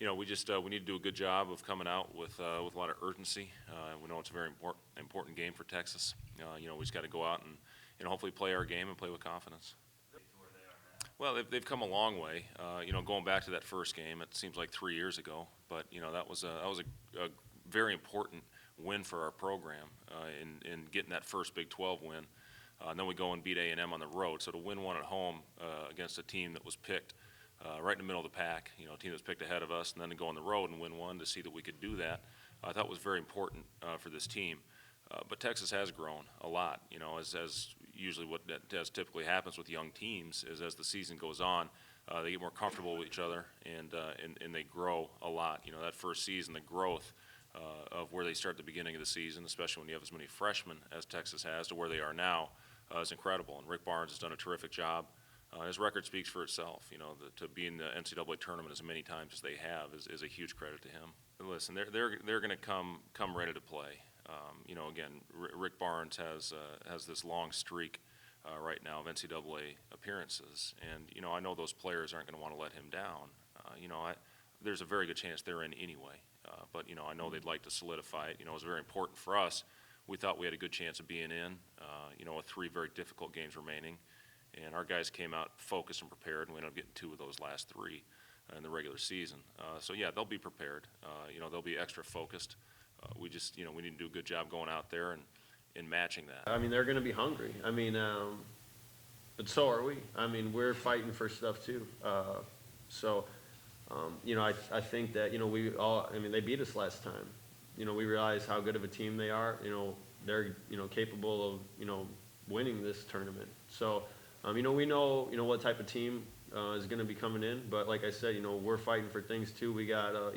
we just we need to do a good job of coming out with a lot of urgency. We know it's a very important game for Texas. We just got to go out and hopefully play our game and play with confidence. Well, they've come a long way. Going back to that first game, it seems like 3 years ago, but that was a very important win for our program in getting that first Big 12 win. And then we go and beat A&M on the road. So to win one at home against a team that was picked right in the middle of the pack, a team that was picked ahead of us, and then to go on the road and win one to see that we could do that, I thought was very important for this team. But Texas has grown a lot, as usually what as typically happens with young teams is as the season goes on, they get more comfortable with each other and they grow a lot. That first season, the growth of where they start at the beginning of the season, especially when you have as many freshmen as Texas has to where they are now, is incredible. And Rick Barnes has done a terrific job. His record speaks for itself. To be in the NCAA tournament as many times as they have is a huge credit to him. Listen, they're going to come ready to play. Again, Rick Barnes has this long streak right now of NCAA appearances, and I know those players aren't going to want to let him down. There's a very good chance they're in anyway, but I know they'd like to solidify it. It was very important for us. We thought we had a good chance of being in, with 3 very difficult games remaining, and our guys came out focused and prepared, and we ended up getting 2 of those last 3 in the regular season. So yeah, they'll be prepared. They'll be extra focused. We just, we need to do a good job going out there and matching that. I mean, they're going to be hungry. I mean, but so are we. I mean, we're fighting for stuff too. I think that, we all, I mean, they beat us last time. We realize how good of a team they are. They're, capable of, winning this tournament. So, we know, what type of team is going to be coming in. But like I said, we're fighting for things too. We got, a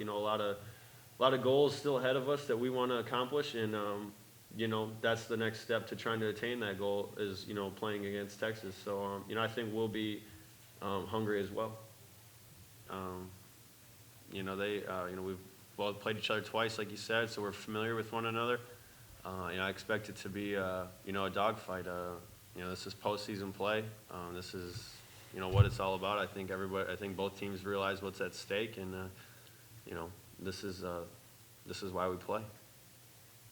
lot of goals still ahead of us that we want to accomplish, and that's the next step to trying to attain that goal is playing against Texas. So I think we'll be hungry as well. We've played each other twice, like you said, so we're familiar with one another. I expect it to be a dogfight. This is postseason play. This is what it's all about. I think both teams realize what's at stake, and this is why we play.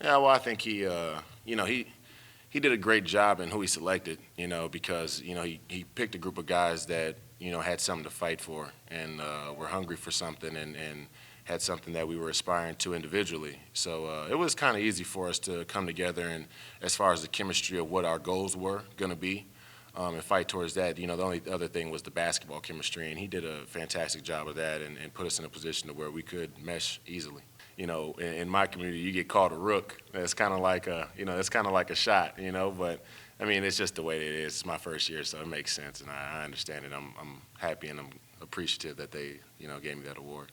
Yeah, well, I think he did a great job in who he selected, because, he picked a group of guys that, had something to fight for and were hungry for something and had something that we were aspiring to individually. So it was kind of easy for us to come together and as far as the chemistry of what our goals were going to be and fight towards that. The only other thing was the basketball chemistry, and he did a fantastic job of that and put us in a position to where we could mesh easily. In my community, you get called a rook. It's kind of like a shot, but I mean, it's just the way it is. It's my first year, so it makes sense, and I understand it. I'm happy and I'm appreciative that they, gave me that award.